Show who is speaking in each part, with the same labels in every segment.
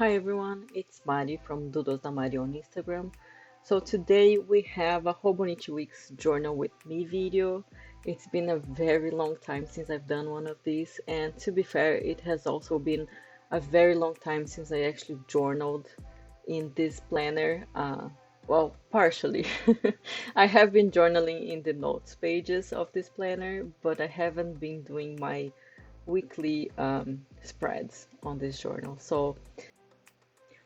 Speaker 1: Hi everyone, it's Mari from Doodles on Instagram. So today we have a Hobonichi Weeks journal with me video. It's been a very long time since I've done one of these, and to be fair, it has also been a very long time since I actually journaled in this planner. Well, partially. I have been journaling in the notes pages of this planner, but I haven't been doing my weekly spreads on this journal.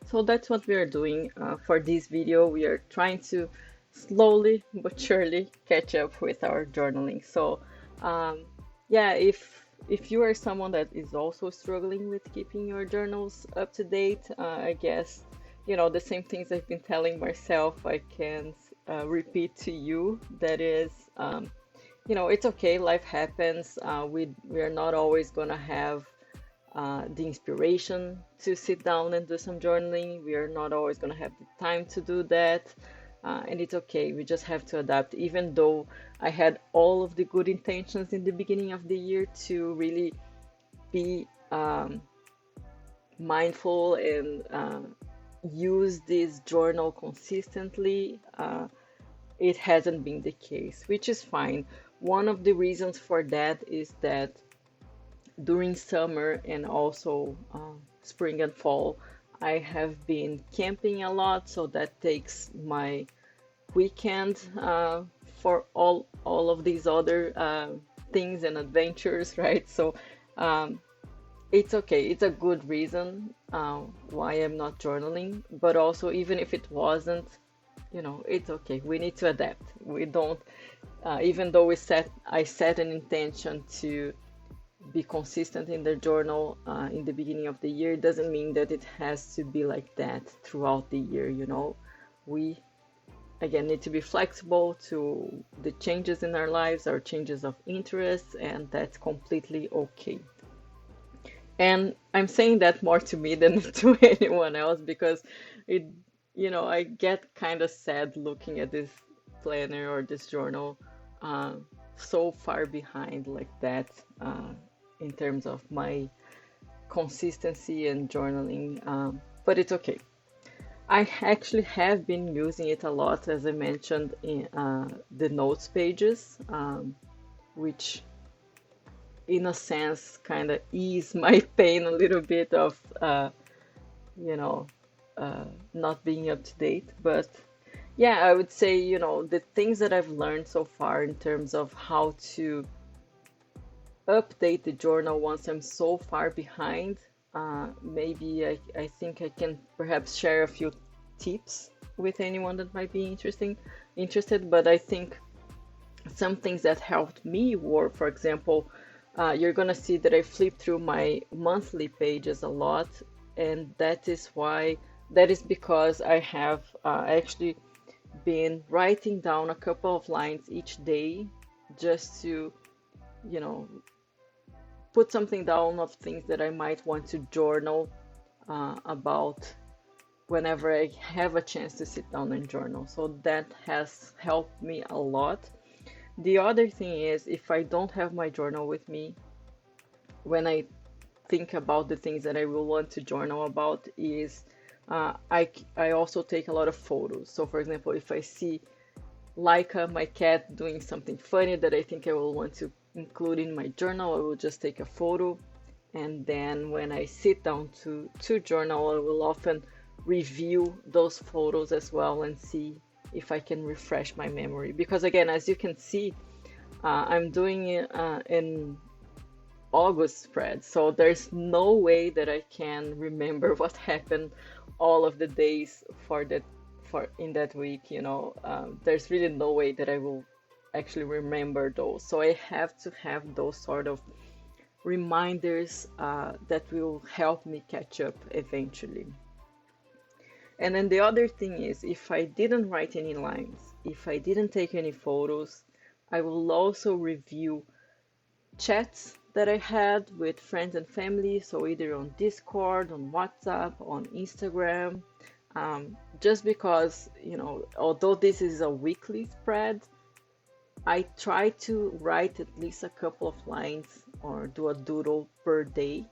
Speaker 1: So that's what we are doing for this video. We are trying to slowly but surely catch up with our journaling. So um, yeah, if you are someone that is also struggling with keeping your journals up to date, I guess the same things I've been telling myself, I can repeat to you. That is, it's okay. Life happens. We are not always gonna have the inspiration to sit down and do some journaling. We are not always going to have the time to do that. And it's okay. We just have to adapt. Even though I had all of the good intentions in the beginning of the year to really be mindful and use this journal consistently, it hasn't been the case, which is fine. One of the reasons for that is that during summer and also spring and fall, I have been camping a lot, so that takes my weekend for all of these other things and adventures, right? So um, it's okay. It's a good reason why I'm not journaling, but also even if it wasn't, it's okay. We need to adapt. We don't, even though I set an intention to be consistent in the journal in the beginning of the year, doesn't mean that it has to be like that throughout the year. We again need to be flexible to the changes in our lives, our changes of interest, and that's completely okay. And I'm saying that more to me than to anyone else because it I get kind of sad looking at this planner or this journal uh, so far behind like that, in terms of my consistency and journaling, but it's okay. I actually have been using it a lot, as I mentioned, in the notes pages, which in a sense kind of ease my pain a little bit of, you know, not being up to date. But yeah, I would say, the things that I've learned so far in terms of how to update the journal once I'm so far behind. Maybe I think I can perhaps share a few tips with anyone that might be interested. But I think some things that helped me were, for example, you're gonna see that I flip through my monthly pages a lot, and that is because I have actually been writing down a couple of lines each day just to, you know, put something down of things that I might want to journal about whenever I have a chance to sit down and journal. So that has helped me a lot. The other thing is, if I don't have my journal with me, when I think about the things that I will want to journal about, is I also take a lot of photos. So, for example, if I see Laika, my cat, doing something funny that I think I will want to include in my journal, I will just take a photo. And then when I sit down to journal, I will often review those photos as well and see if I can refresh my memory. Because again, as you can see, I'm doing it in August spread, so there's no way that I can remember what happened all of the days for in that week. There's really no way that I will actually remember those. So I have to have those sort of reminders that will help me catch up eventually. And then the other thing is, if I didn't write any lines, if I didn't take any photos, I will also review chats that I had with friends and family, so either on Discord, on WhatsApp, on Instagram. Just because, although this is a weekly spread, I try to write at least a couple of lines or do a doodle per day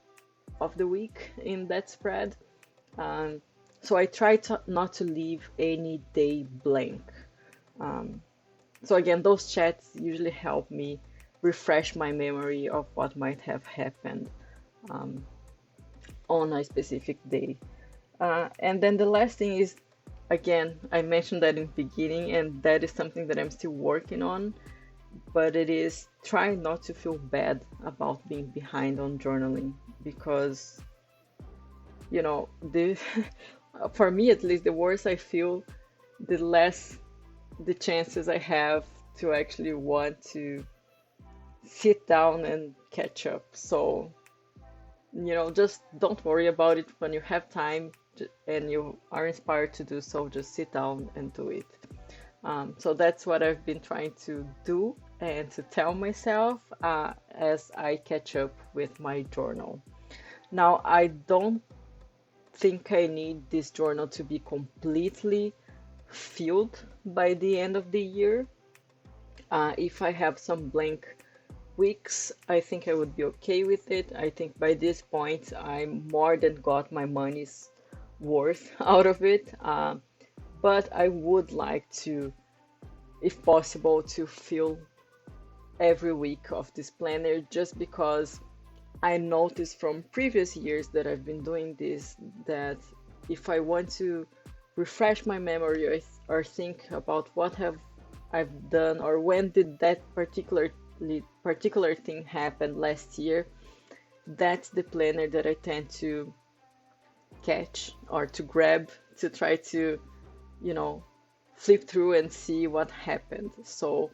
Speaker 1: of the week in that spread. Um, so I try to not to leave any day blank. Um, so again, those chats usually help me refresh my memory of what might have happened um, on a specific day. And then the last thing is, again, I mentioned that in the beginning, and that is something that I'm still working on, but it is trying not to feel bad about being behind on journaling because, the for me at least, the worse I feel, the less the chances I have to actually want to sit down and catch up. So, just don't worry about it when you have time and you are inspired to do so, just sit down and do it. So that's what I've been trying to do and to tell myself as I catch up with my journal. Now, I don't think I need this journal to be completely filled by the end of the year. If I have some blank weeks, I think I would be okay with it. I think by this point, I more than got my money's worth out of it. But I would like to, if possible, to fill every week of this planner just because I noticed from previous years that I've been doing this that if I want to refresh my memory or think about what have I've done or when did that particular thing happen last year, that's the planner that I tend to catch or to grab to try to, you know, flip through and see what happened. So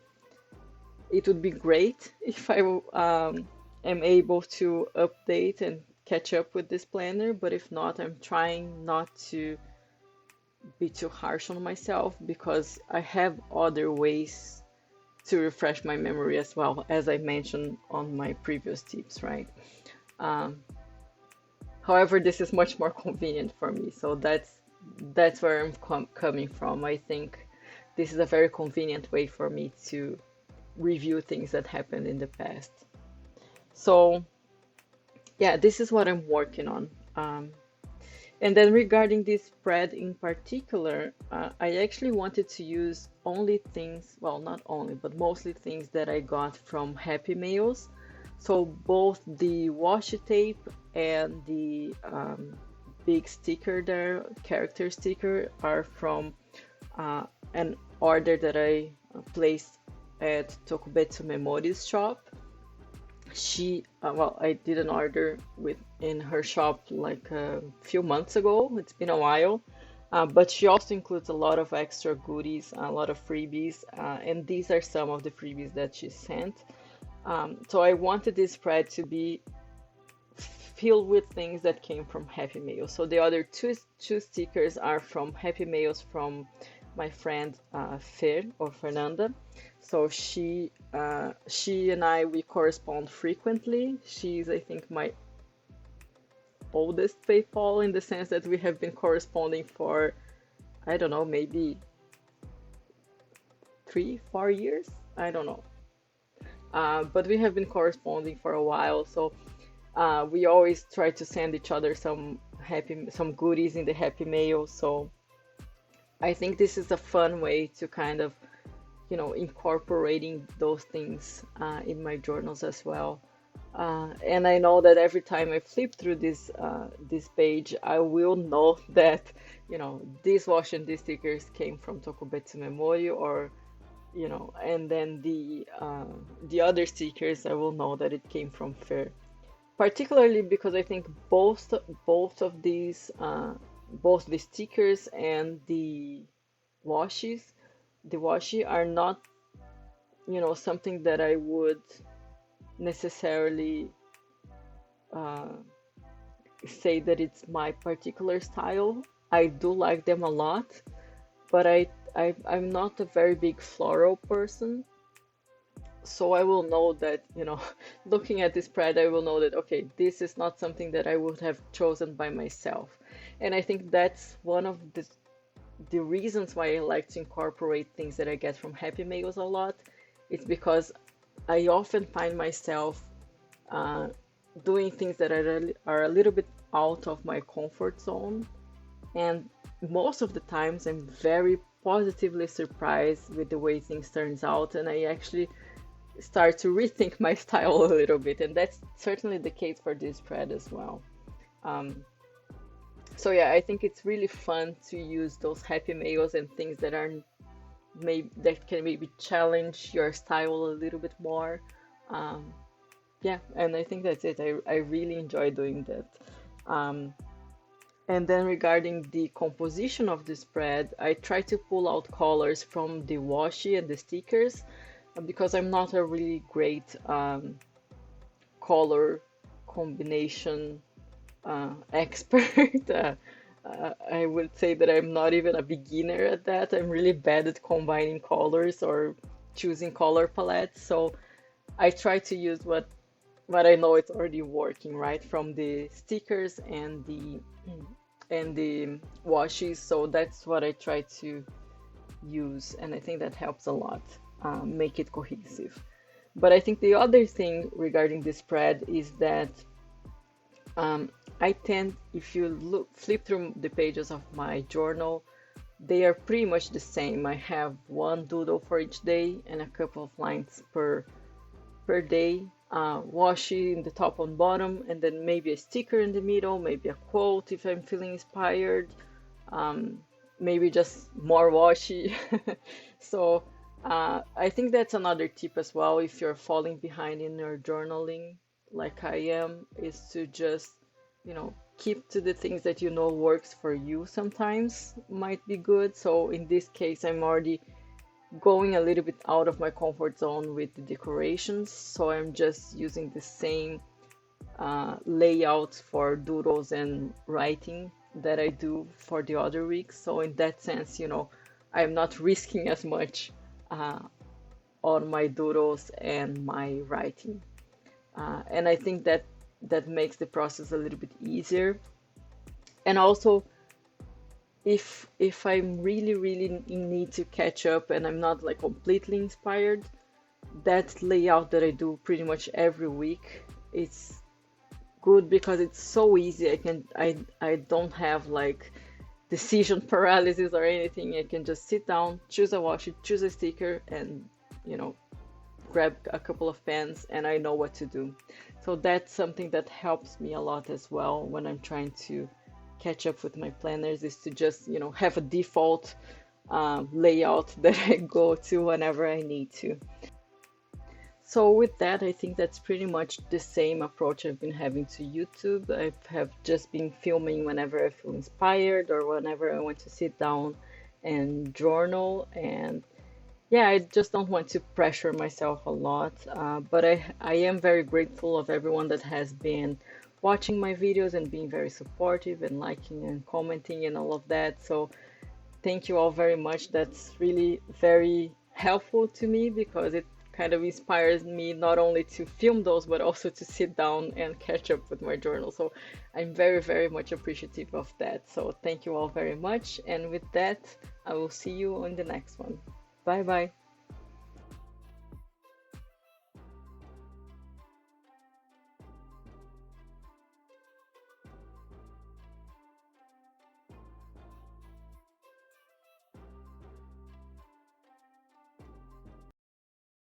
Speaker 1: it would be great if I am able to update and catch up with this planner, but if not, I'm trying not to be too harsh on myself because I have other ways to refresh my memory as well, as I mentioned on my previous tips, right? Um, However, this is much more convenient for me, so that's where I'm coming from. I think this is a very convenient way for me to review things that happened in the past. So yeah, this is what I'm working on. And then regarding this spread in particular, I actually wanted to use only things, well, not only, but mostly things that I got from Happy Mails. So both the washi tape and the big sticker there, character sticker, are from an order that I placed at Tokubetsu Memori's shop. Well, I did an order with in her shop like a few months ago. It's been a while, but she also includes a lot of extra goodies, a lot of freebies, and these are some of the freebies that she sent. So I wanted this spread to be filled with things that came from Happy Mail. So the other two stickers are from Happy Mails from my friend Fer or Fernanda. So she and I, we correspond frequently. She's, I think, my oldest PayPal in the sense that we have been corresponding for, I don't know, maybe 3, 4 years. I don't know. But we have been corresponding for a while, so we always try to send each other some goodies in the Happy Mail. So I think this is a fun way to kind of, incorporating those things in my journals as well. And I know that every time I flip through this page, I will know that, this wash and these stickers came from Tokubetsu Memori, or and then the other stickers, I will know that it came from Fair. Particularly because I think both of these, both the stickers and the washi are not, something that I would necessarily uh, say that it's my particular style. I do like them a lot, but I'm not a very big floral person. So I will know that, looking at this spread, I will know that, okay, this is not something that I would have chosen by myself. And I think that's one of the reasons why I like to incorporate things that I get from Happy Mails a lot. It's because I often find myself doing things that are a little bit out of my comfort zone. And most of the times I'm very positively surprised with the way things turns out, and I actually start to rethink my style a little bit, and that's certainly the case for this spread as well. Um, so yeah, I think it's really fun to use those happy mails and things that are maybe that can maybe challenge your style a little bit more. Um, yeah, and I think that's it. I really enjoy doing that. Um, and then regarding the composition of the spread, I try to pull out colors from the washi and the stickers because I'm not a really great color combination expert. I would say that I'm not even a beginner at that. I'm really bad at combining colors or choosing color palettes. So I try to use what I know it's already working, right? From the stickers and the washes. So that's what I try to use, and I think that helps a lot, make it cohesive. But I think the other thing regarding the spread is that I tend, if you flip through the pages of my journal, they are pretty much the same. I have one doodle for each day and a couple of lines per day, washi in the top and bottom, and then maybe a sticker in the middle, maybe a quote if I'm feeling inspired, maybe just more washi. So I think that's another tip as well if you're falling behind in your journaling, like I am, is to just, keep to the things that you know works for you sometimes might be good. So in this case, I'm already going a little bit out of my comfort zone with the decorations. So I'm just using the same layout for doodles and writing that I do for the other weeks. So in that sense, I'm not risking as much uh, on my doodles and my writing. And I think that makes the process a little bit easier. And also, if I'm really in need to catch up and I'm not like completely inspired, that layout that I do pretty much every week, it's good because it's so easy. I don't have like decision paralysis or anything. I can just sit down, choose a washi, choose a sticker, and you know grab a couple of pens, and I know what to do. So that's something that helps me a lot as well when I'm trying to catch up with my planners, is to just have a default layout that I go to whenever I need to. So with that, I think that's pretty much the same approach I've been having to YouTube. I have just been filming whenever I feel inspired or whenever I want to sit down and journal. And yeah, I just don't want to pressure myself a lot. But I am very grateful of everyone that has been watching my videos and being very supportive and liking and commenting and all of that. So thank you all very much. That's really very helpful to me because it kind of inspires me not only to film those, but also to sit down and catch up with my journal. So I'm very much appreciative of that. So thank you all very much. And with that, I will see you on the next one. Bye bye.